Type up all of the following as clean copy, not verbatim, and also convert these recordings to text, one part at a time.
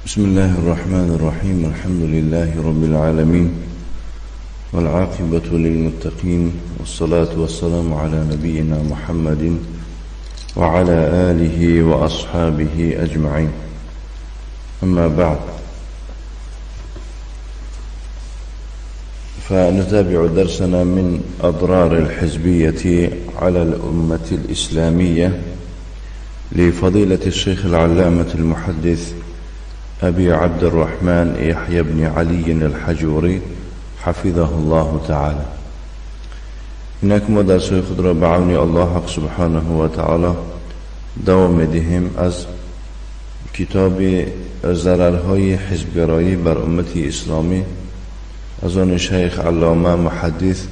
بسم الله الرحمن الرحيم. الحمد لله رب العالمين، والعاقبة للمتقين، والصلاة والسلام على نبينا محمد وعلى آله وأصحابه أجمعين. أما بعد، فنتابع درسنا من أضرار الحزبية على الأمة الإسلامية لفضيلة الشيخ العلامة المحدث أبي عبد الرحمن يحيى بن علي الحجوري حفظه الله تعالى. إنكم درس خضر بعون الله سبحانه وتعالى دوام دهم از کتاب ضررهای حزبگرایی بر امتی اسلامی از آن شیخ علامه محدث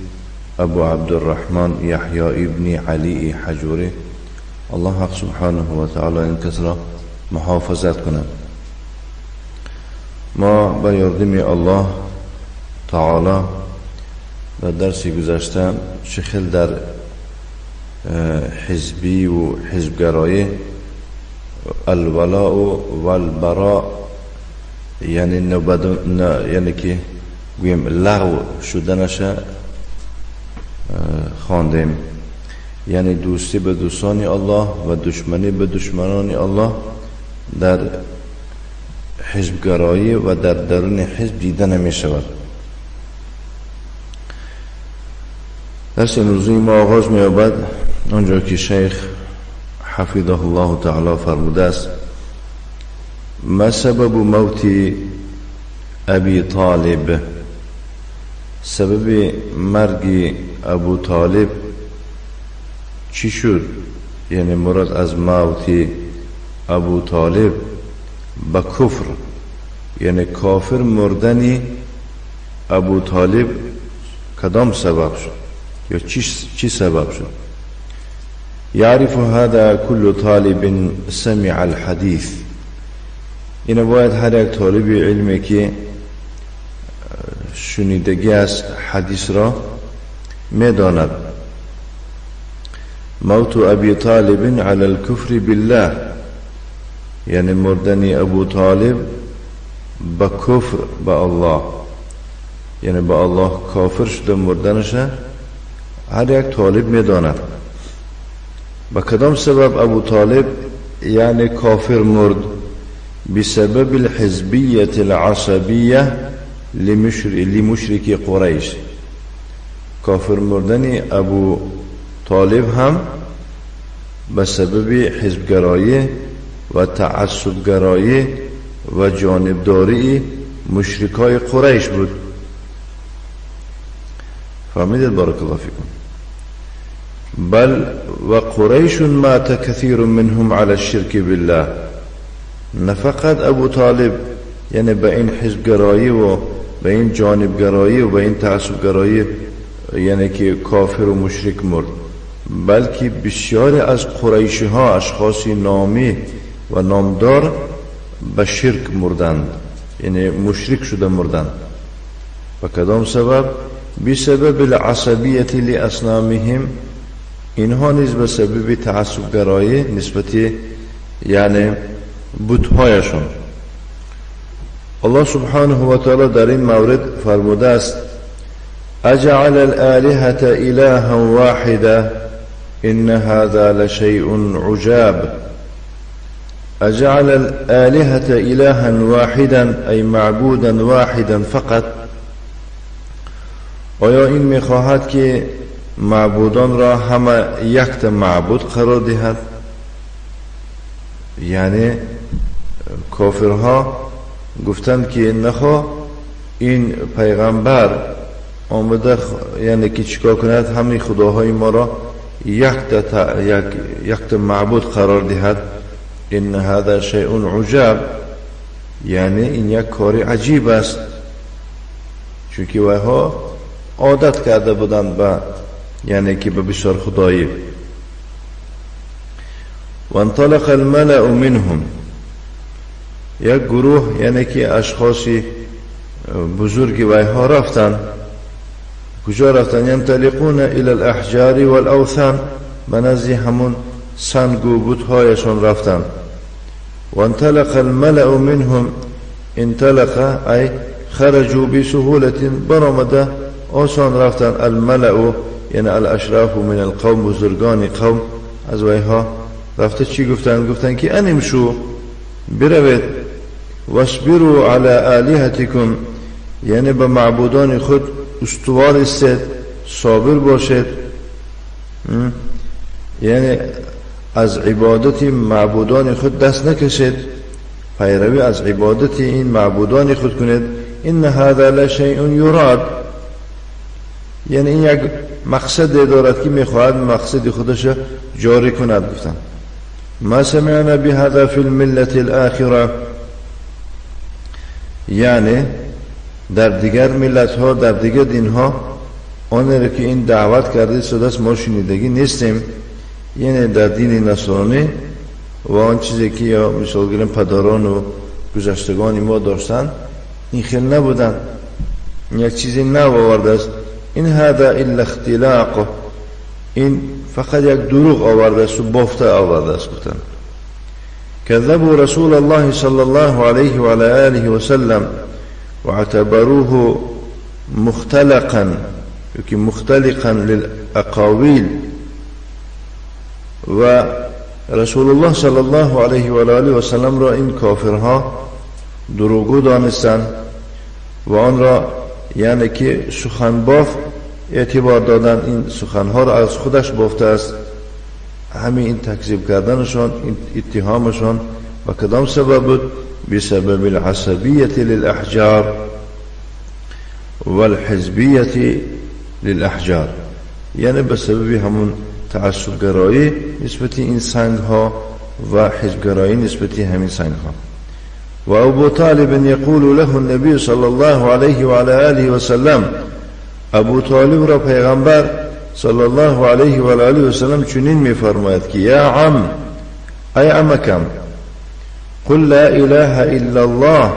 ابو عبد الرحمن یحیی ابن علی حجوری، الله سبحانه و تعالی این کس را محافظت کنند. ما با یاردم الله تعالی در درسی گذشته شخل در حزبی و حزبگرایی الولاء و البراء یعنی که گویم لغو شدنش خواندیم، یعنی دوستی به دوستان الله و دشمنی به دشمنان الله در حزبگرایی و در درون حزب دیده نمی شود. درس امروزی ما آغاز می یابد آنجا که شیخ حفظه الله تعالی فرموده است: ما سبب موت ابی طالب؟ سبب مرگ ابو طالب چی شد؟ یعنی مراد از موت ابو طالب با کفر، یعنی کافر مردن ابو طالب کدام سبب شد یا چی سبب شد؟ یعرف هذا كل طالب سمع الحديث. این باید هر یک طالب علمی که شنیدگی از حدیث را میداند. موت ابی طالب على الكفر بالله، یعنی مردن ابو طالب با کفر با الله، یعنی با الله کافر شده مردنش هر یک طالب میداند. با کدام سبب ابو طالب یعنی کافر مرد؟ بسبب الحزبیة العصبیة لمشرک قریش. کافر مردن ابو طالب هم بسبب حزبگرایی و تعصبگرایی و جانبداری مشرکای قریش بود. فهمیدید؟ بارک الله فیکم. بل و قریش مات کثیر منهم على الشرك بالله. نه فقط ابو طالب یعنی به این حزبگرایی و به این جانبگرایی و به این تعصبگرایی یعنی که کافر و مشرک مرد، بلکه بسیاری از قریشی ها اشخاصی نامی و نامدار به شرک مردند، یعنی مشرک شده مردند. و کدام سبب؟ بسبب العصبیت لاصنامهم. اینها نیز به سبب تعصبگرایی نسبت یعنی بت‌هایشون. الله سبحانه و تعالی در این مورد فرموده است: اجعل الآلهة إلها واحدا إن هذا لشيء عجاب. اجعل الآلهة إلها واحدا أي معبودا واحدا فقط. آیا این میخواهد که معبودان را همه یک معبود قرار دهد؟ یعنی کافرها گفتند که نخوا این پیغمبر آمده یعنی که چیکار کند؟ همین خداهای ما را یک معبود قرار دهد. این هذا شیء عجاب، یعنی این یک کار عجیب است، چون که وها عادت کرده بودند به یعنی که به بسیار خدایی. وانطلق الملأ منهم. یک گروه یعنی که اشخاصی بزرگی وها رفتند. کجا رفتند؟ ینطلقون الى الاحجار والاوثان. منازی همون سنگ و بت‌هایشان رفتند. وانطلق الملأ منهم انطلق ای خرجوا بسهولة برمده آسان رفتن الملأ یعنی الاشراف من القوم بزرگان قوم از ویها رفته چی گفتن که انمشو بروید واصبروا على آلهتكم یعنی به معبودان خود استوار استید صابر باشید یعنی از عبادت معبودان خود دست نکشید پیروی از عبادت این معبودان خود کنید ان هذا لشیء یراد یعنی این یک مقصد دارد که میخواهد مقصد خودش جاری کند گفتن ما سمعنا بهذا فی الملت الاخره یعنی در دیگر ملت ها در دیگر دین ها آنه که این دعوت کرده شده ما شنیدگی نیستیم یعنی در دین نصرانی و آن چیزی که یا مثال گیرم پدران و گذشتگان ما داشتن این خیلی نبودن یک چیزی نو آورده است این هذا الا اختلاق این فقط یک دروغ آورده است و بافته آورده است گفتن كذبوا رسول الله صلى الله عليه وعلى آله وسلم واعتبروه مختلقا للأقاويل و رسول الله صلی الله علیه و آله و سلم را این کافرها دروغگو دانستند و آن را یعنی که سخن باف اعتبار دادن این سخنها را از خودش بافته است همین این تکذیب کردنشان این اتهامشان و کدام سبب بود بسبب العصبیت للأحجار والحزبیت للأحجار یعنی بسبب همون تعصب گرایی نسبتی این سنگ ها و حزب گرایی نسبتی همین سنگ ها و ابو طالب یقول له النبی صلی الله علیه و آله و سلم ابو طالب را پیغمبر صلی الله علیه و آله و سلم چنین میفرماید که یا عم ای عمکم قل لا اله الا الله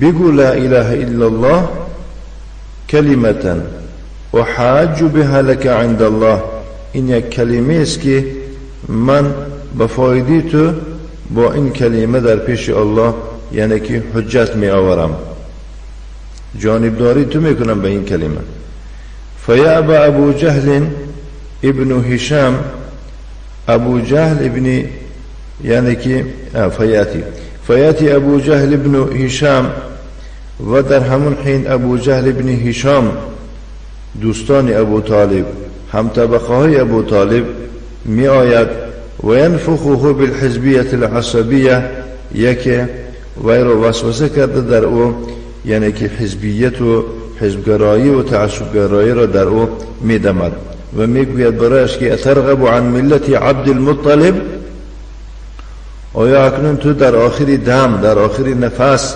بگو لا اله الا الله کلمة وحاج بها لك عند الله این یک کلمه است که من بفایده تو با این کلمه در پیش الله یعنی که حجت می آورم جانبداری تو میکنم به این کلمه فیعب ابو جهل ابن هشام ابو جهل ابن یعنی که فیاتی ابو جهل ابن هشام و در همون حین ابو جهل ابن هشام دوستان ابو طالب هم طبقه های ابو طالب می آید و ینفخه بالحزبیت العصبیه یکی وی رو وسوسه کرده در او یعنی که حزبیت و حزبگرایی و تعصبگرایی را در او می دمد و می گوید برایش که اترغب عن ملت عبد المطلب آیا اکنون تو در آخری دم در آخری نفس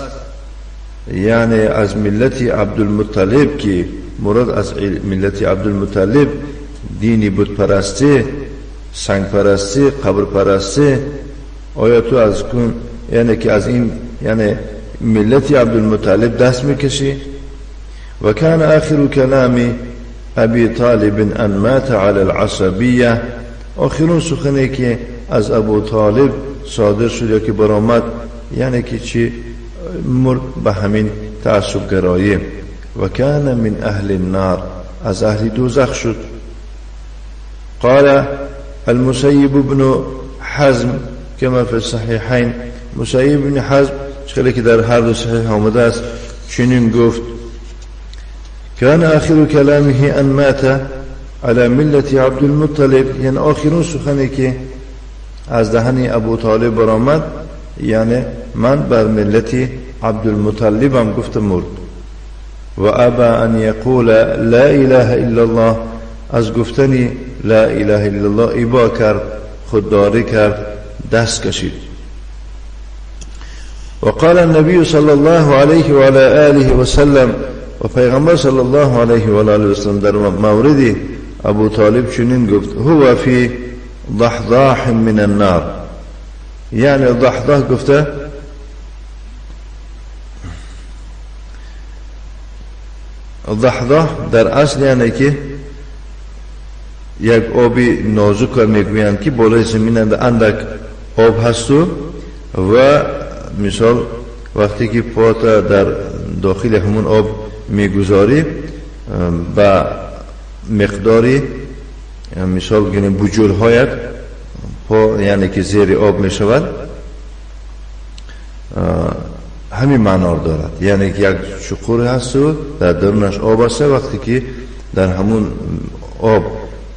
یعنی از ملت عبد المطلب که مراد از ملت عبد المطلب دینی بود پرستی سنگ پرستی قبر پرستی آیا تو از کن یعنی که از این یعنی ملت عبد المطلب دست میکشی و کان آخر کلام ابی طالب ان مات على العصبیه آخرون سخنی که از ابو طالب صادر شد یا که برآمد یعنی که چی مرد به همین تعصب گرایی و کان من اهل النار از اهل دوزخ شد قال المسيب بن حزم كما في الصحيحين مسيب بن حزم خیلی که در هر دو صحیح آمده است چنین گفت كان آخر كلامه ان مات على ملة عبد المطلب یعنی آخرون سخنی که از دهن ابو طالب برآمد یعنی من بر ملت عبد المطلبم گفت مرد و ابا ان یقول لا اله الا الله از گفتنی لا اله الا الله ابا کرد خودداری کرد دست کشید و قال النبي صلى الله عليه وعلى آله وسلم و پیغمبر صلی الله علیه و آله وسلم در موردی ابو طالب چنین گفت هو فی ضحضاح من النار یعنی ضحضاح گفته ضحضاح در اصل یعنی که یک آبی نازک میگویند که بالای زمین اندک آب هست و مثال وقتی که پاتا در داخل همون آب میگذاری با مقداری مثال بگیم بجول هایت پا یعنی که زیر آب می شود همین معنا دارد، یعنی که یک چقور هست و در درونش آب است. وقتی که در همون آب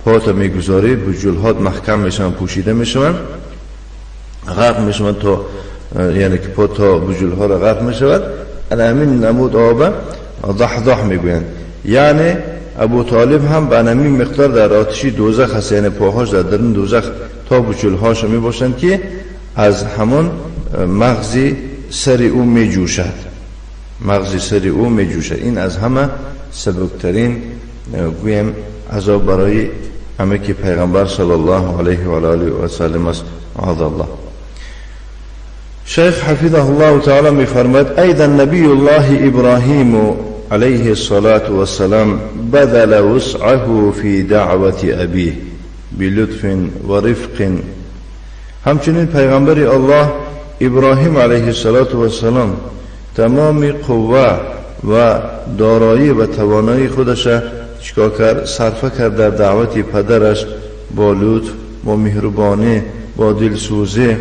پاتا میگذاری بجول ها محکم میشن، پوشیده میشن، غرق میشن تا یعنی که پا تا بجول ها را غرق میشود. همین نمود آب ضحضح میگویند. یعنی ابو طالب هم به همین مقدار در آتشی دوزخ هست، یعنی پاهاش در درون دوزخ تا بجول هاش می باشند که از همون مغزی سر او می جوشد، مغزی سر او می جوشد. این از همه سبکترین گویم عذاب برای همه که پیغمبر صلی الله علیه و آله و سلم است. عذاب الله. شیخ حفظه الله تعالی می فرماید ایضا نبی الله ابراهیم علیه الصلاة والسلام بذل وسعه فی دعوت ابیه بلطف و رفق. همچنین پیغمبر الله ابراهیم علیه السلام تمام قوه و دارایی و توانایی خودش چیکار کرد؟ صرف کرد در دعوت پدرش با لطف، با مهربانی، با دلسوزی.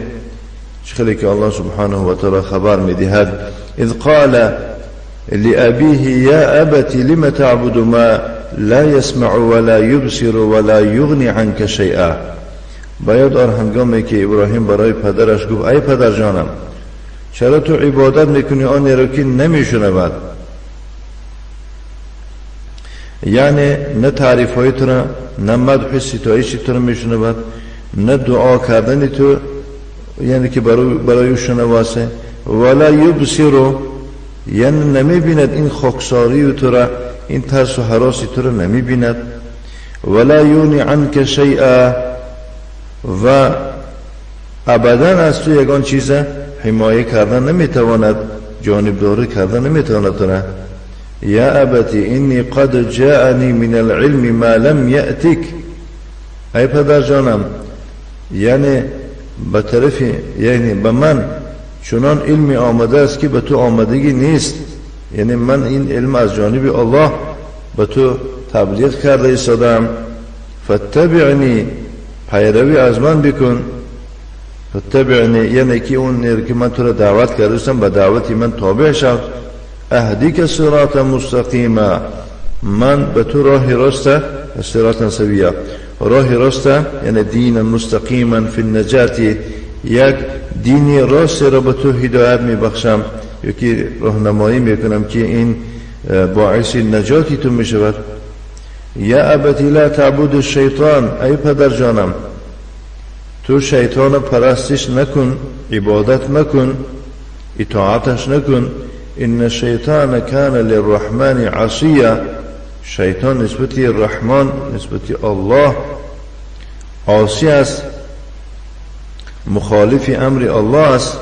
چخیلی که الله سبحانه و تعالی خبر میدهد اذ قال لأبيه يا أبت لم تعبد ما لا يسمع ولا يبصر ولا يغني عنك شيئا. باید هنگامی که ابراهیم برای پدرش گفت ای پدر جانم چرا تو عبادت میکنی آنی را که نمیشنود، یعنی نه تعریف های تو را، نه مدح ستایش تو را میشنود، نه دعا کردن تو یعنی که برای شنواسه، ولا یبصر یعنی نمی بیند این خاکساری تو را، این ترس و حراسی تو را نمی بیند، ولا یونی عنک شیئا و ابدا از تو یگان چیز حمایه کردن نمیتواند، جانبداری کردن نمیتواند تو را. یا ابتی اینی قد جاءنی من العلم ما لم یأتک. ای پدر جانم یعنی به طرف یعنی به من چنان علم آمده است که به تو آمدگی نیست، یعنی من این علم از جانب الله به تو تبلیغ کرده ایستادم. فتبعنی پیروی از من بکن. فتبعنی یعنی که اون که من تو را دعوت کردم به دعوتی من تابع شو. اهدیک صراط مستقیما من به تو راه راسته، صراط سویه راه راسته یعنی دین مستقیما فی النجات، یک دینی راست را به تو هدایت می بخشم، یکی راهنمایی میکنم که این باعث نجاتی تو می شود. یا ابتی لا تعبد الشیطان. ای پدر جانم تو شیطان پرستش نکن، عبادت نکن، اطاعتش نکن. ان الشیطان کان للرحمن عصیا. شیطان نسبت الرحمن نسبت الله عاصی است، مخالف امر الله است.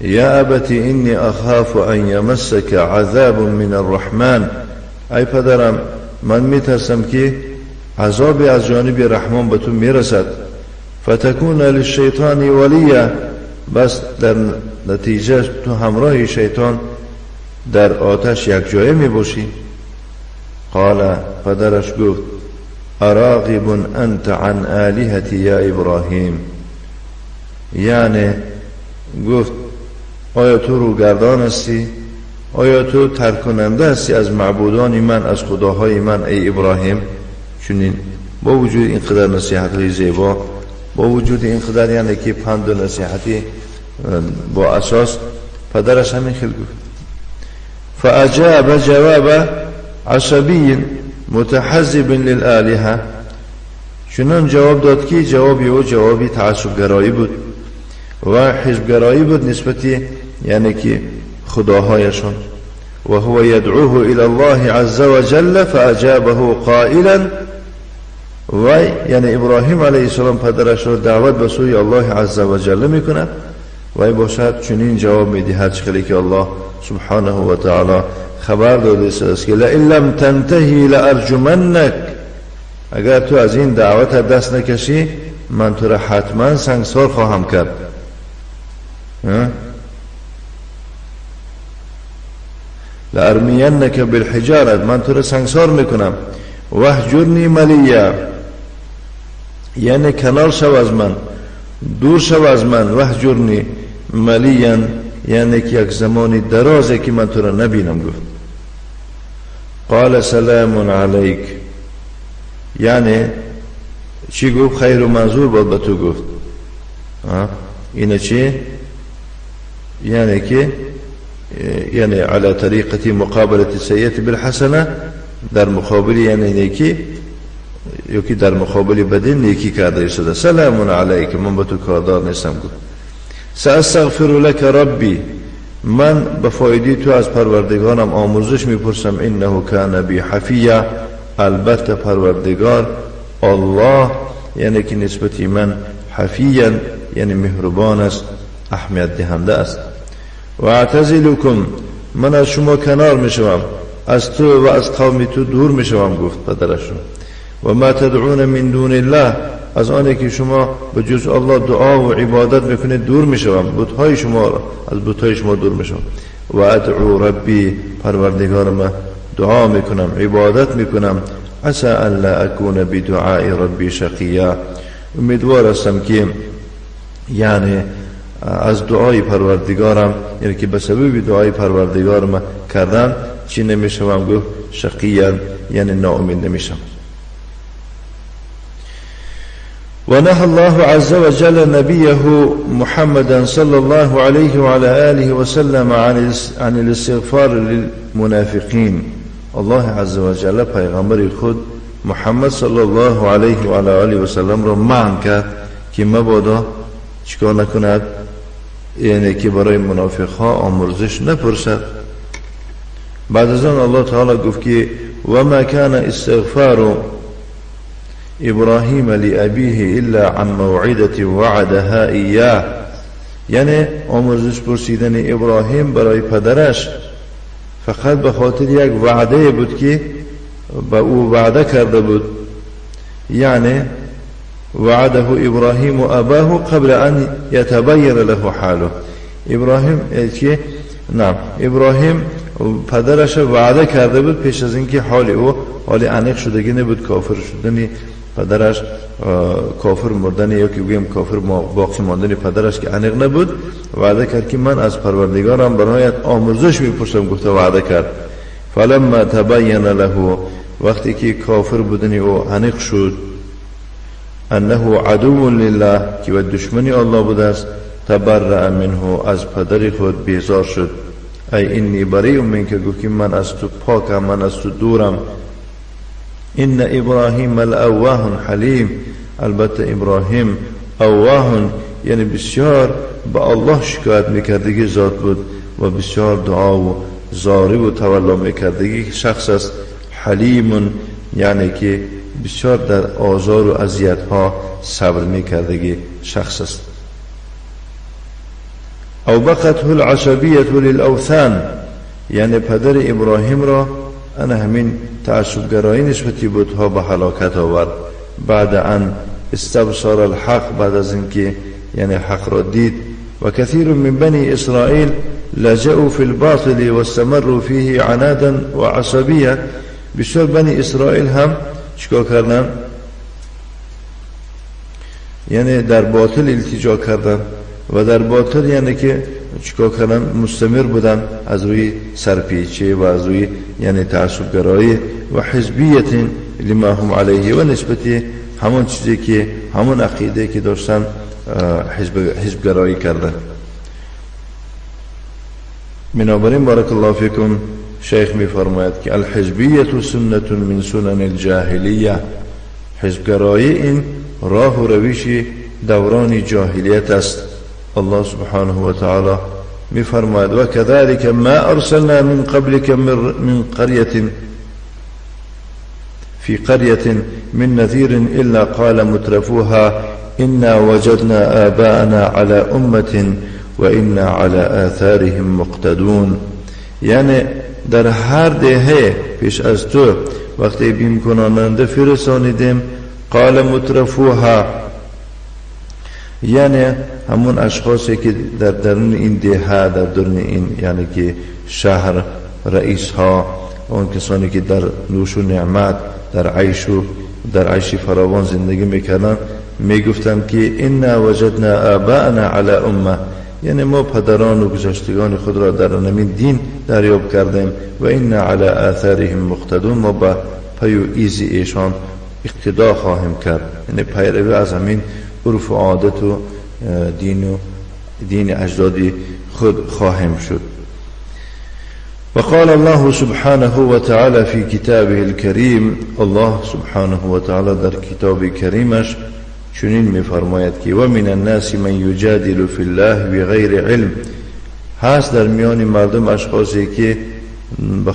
یا ابتی اینی اخاف ان یمسک عذاب من الرحمن. ای پدرم من میترسم که عذاب از جانب رحمان به تو میرسد. فتکون للشیطان ولیا. بس در نتیجه تو همراه شیطان در آتش یک جایه میباشی. قال پدرش گفت اراغب انت عن آلهتی یا ابراهیم. یعنی گفت آیا تو روگردان هستی، آیا تو ترک کننده هستی از معبودان من، از خداهای من ای ابراهیم. چونین با وجود این قدر نصیحت های زیبا، با وجود این قدر یعنی که پند و نصیحتی با اساس، پدرش همین خیلی گفت. فاجاب جواب عصبی متحزب للآلهه. چنان جواب داد که جوابی او جوابی تعصبگرایی بود و حزبگرایی بود نسبتی یعنی که خداهایشون. و هو يدعوه الى الله عز وجل فاجابه قائلا. و یعنی ابراهیم علیه السلام پدرش را دعوت به سوی الله عز وجل میکند و باشد چنین جواب میدهد خیلی که الله سبحانه و تعالی خبر داده است که لئن لم تنتهی لارجمنک. اگر تو از این دعوت دست نکشی من تو را حتما سنگسار خواهم کرد. لارمینک بالحجاره، من تو را سنگسار میکنم. وهجرنی ملیا، یعنی کنار شو از من، دور شو از من. وهجرنی ملیا یعنی که یک زمانی درازه که من تو را نبینم. گفت قال سلام علیک، یعنی چی گفت؟ خیر و منظور بود به تو گفت. اینه چی؟ یعنی که یعنی على طریقه مقابله السیئه بالحسنه، در مقابل یعنی نیکی، یکی در مقابل بدی نیکی کرده ایستاده. سلام علیک، من به تو کاردار نیستم. گفت ساستغفر لك ربی، من به فایده تو از پروردگارم آموزش میپرسم. انه کان بی حفیا، البته پروردگار الله یعنی که نسبتی من حفیا یعنی مهربان است، اهمیت دهنده است. و اعتزلکم، من از شما کنار میشوم، از تو و از قوم تو دور میشوم. گفت پدرشون و ما تدعون من دون الله، از آنه که شما به جز الله دعا و عبادت میکنید دور میشوم. بتهای شما، از بتهای شما دور میشوم. و ادعو ربی، پروردگارم دعا میکنم، عبادت میکنم. عسى الا اكون بدعاء ربي شقيا، امیدوار هستم که یعنی از دعای پروردگارم، یعنی که به سبب دعای پروردگارم کردم چی نمیشم. گفت شقیا یعنی ناامید نمیشم. ونهى الله عز وجل نبيه محمدا صلى الله عليه وعلى آله وسلم عن الاستغفار للمنافقين. الله عز وجل پیغمبر خود محمد صلی الله علیه و آله و سلم را منع کرد که مبادا چیکار نکند، یعنی که برای منافق ها آمرزش نپرسد. بعد از آن الله تعالی گفت که و ما کان استغفار ابراهیم لابیه الا عن موعده وعدها ایاه، یعنی آمرزش پرسیدن ابراهیم برای پدرش فقط به خاطر یک وعده بود که با او وعده کرده بود. یعنی وعده ابراهیم و اباه قبل ان یتبین له حاله. ابراهیم که ابراهیم پدرش وعده کرده بود پیش از اینکه حال او حال انیق شدگی نبود، کافر شدنی پدرش، کافر مردن یا که بگیم کافر باقی ماندن پدرش که انیق نبود، وعده کرد که من از پروردگارم برایت آمرزش میپرسم. گفته وعده کرد. فلما تبین له، وقتی که کافر بودنی او انیق شد، انه عدو لله، که و دشمنی الله بوده است، تبرأ منه، از پدر خود بیزار شد. ای انی بریء منک، گفت که من از تو پاکم، من از تو دورم. ان ابراهیم الاواه حلیم، البته ابراهیم اواه یعنی بسیار به الله شکایت میکردگی ذات بود و بسیار دعا و زاری و تولا میکردگی شخص است. حلیم یعنی که بسیار در آزار و اذیت ها صبر میکردگی شخص است. او بقته العصبیه للاوثان، یعنی پدر ابراهیم را انا همین تعصبگرایی نسبتی بتها به هلاکت آورد. بعد ان استبصر الحق، بعد از اینکه یعنی حق را دید. و کثیر من بنی اسرائیل لجأوا فی الباطل واستمروا فیه عنادا و عصبیه، بسیار بنی اسرائیل هم چیکار کردن؟ یعنی در باطل التجا کردن و در باطل یعنی که چیکار کردن؟ مستمر بودن از روی سرپیچی و از روی یعنی تعصبگرایی و حزبیت لما هم علیه، و نسبتی همون چیزی که همون عقیده که داشتن حزبگرایی کردن. بنابراین بارک الله فیکم شیخ می فرماید که الحزبیت سنت من سنن الجاهلیه، حزبگرایی این راه و روش دوران جاهلیت است. الله سبحانه و تعالی می فرماید و كذلك ما ارسلنا من قبلك من قرية في قرية من نذير الا قال مترفوها انا وجدنا آباءنا على امة و انا على آثارهم مقتدون. یعنی در هر دهه پیش از تو وقتی بیم کناننده فرستانیدیم، قال مترفوها یعنی همون اشخاصی که در درون این دهه، در درون این یعنی که شهر رئیس ها، اون کسانی که در نوش و نعمت، در عیش فراوان زندگی میکردن، میگفتند که انا وجدنا آباءنا علی امه، یعنی ما پدران و گذشتگان خود را در همین دین دریاب کردیم و انا علی آثارهم مقتدون، ما با پی و ایزی ایشان اقتدا خواهیم کرد، یعنی پیروی از همین عرف و عادت و دین اجدادی خود خواهیم شد. وقال الله سبحانه وتعالى في كتابه الكريم، الله سبحانه وتعالى در کتاب کریمش چنین میفرماید که و من الناس من یجادل فی الله بغیر علم، هست در میان مردم اشخاصی که به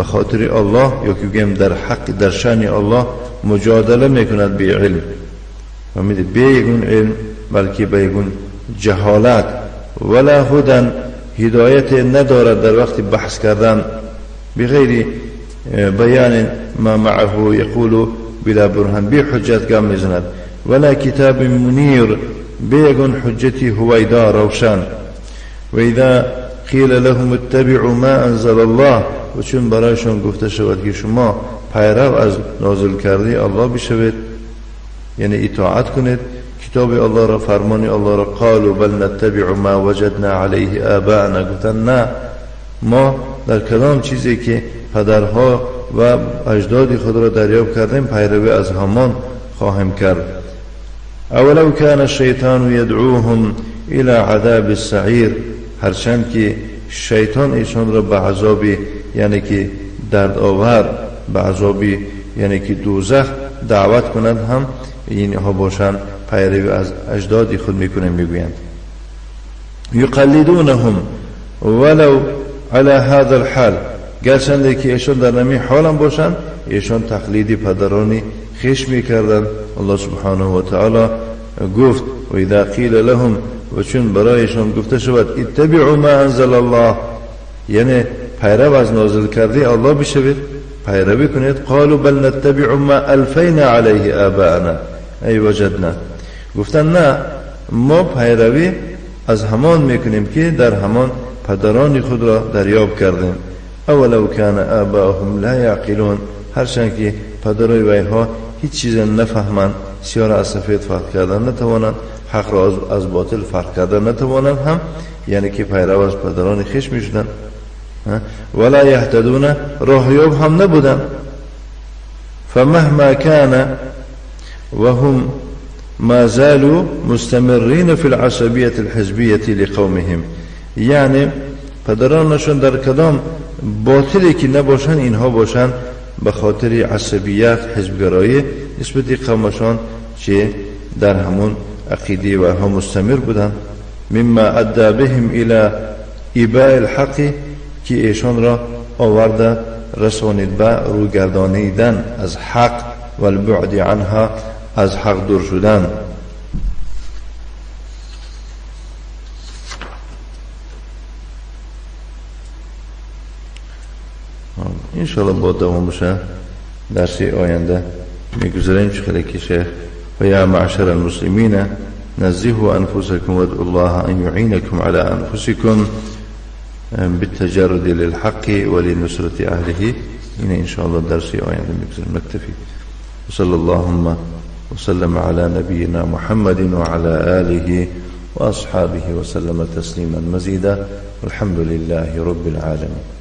خاطر الله یا که بگیم در حق در شأن الله مجادله میکند به علم، فهمیدید، به یگون علم بلکه به یگون جهالت، ولا هدن، هدایت ندارد در وقت بحث کردن، بغیر بیان ما معه یقول بلا برهان، بی حجت گام میزند، ولا کتاب منیر، بیگون حجتی هویدا روشن، و اذا قیل لهم اتبعوا ما انزل الله، و چون برایشان گفته شود که شما پیرو از نازل کرده الله بشوید، یعنی اطاعت کنید کتاب الله را، فرمان الله را، قالوا بل نتبع ما وجدنا علیه آباءنا، گفتن نه، ما در کدام چیزی که پدرها و اجداد خود را دریاب کردیم پیروی از همان خواهیم کرد. اولو کان الشیطان یدعوهم الى عذاب السعیر، هرچند که شیطان ایشان را به عذابی، یعنی که درد آور، به عذابی یعنی که دوزخ دعوت کنند، هم اینها باشند پیروی از اجدادی خود میکنند. میگویند یقلدونهم ولو على هذا الحال، گرچنده که ایشان در نمی حالم باشند، ایشان تقلیدی پدرانی خیش میکردند. الله سبحانه و تعالی گفت و اذا قیل لهم، و چون برایشان گفته شود اتبعوا ما انزل الله، یعنی پیرو از نازل کرده الله بشوید، پیروی کنید، قالوا بل نتبع ما الفینا علیه آباءنا ای وجدنا، گفتن نه، ما پیروی از همان میکنیم که در همان پدران خود را دریاب کردیم. اولو کان آباءهم لا یعقلون، هرچند که پدرای ویها هیچ چیز نفهمند، سیاه را از سفید فرق کردن نتوانند، حق را از باطل فرق کردن نتوانند، هم یعنی که پیرو از پدران خیش میشدن، ولا یهتدون، راهیاب هم نبودن. فمهما كان وهم ما زالوا مستمرين في العصبية الحزبية لقومهم، یعنی پدرانشون در کدام باطلی که نباشن اینها باشن به خاطر عصبیت، حزبگرایی نسبت قومشان که در همون عقیده و هم مستمر بودن. مما ادى بهم الى ایباء الحق، که ایشان را آورده رسانید به روگردانیدن از حق، و البعد عنها، از حق دور شدن. انشاءالله با دوامش درس آینده میگذاریم. چخیلی که شیخ و یا معشر المسلمین نزهوا انفسكم وادعوا الله ان يعينكم على انفسكم بالتجرد للحق ولنصرة اهله. إن شاء الله درس آيات نكتفي. وصلى اللهم وسلم على نبينا محمد وعلى آله وأصحابه وسلم تسليما مزيدا، والحمد لله رب العالمين.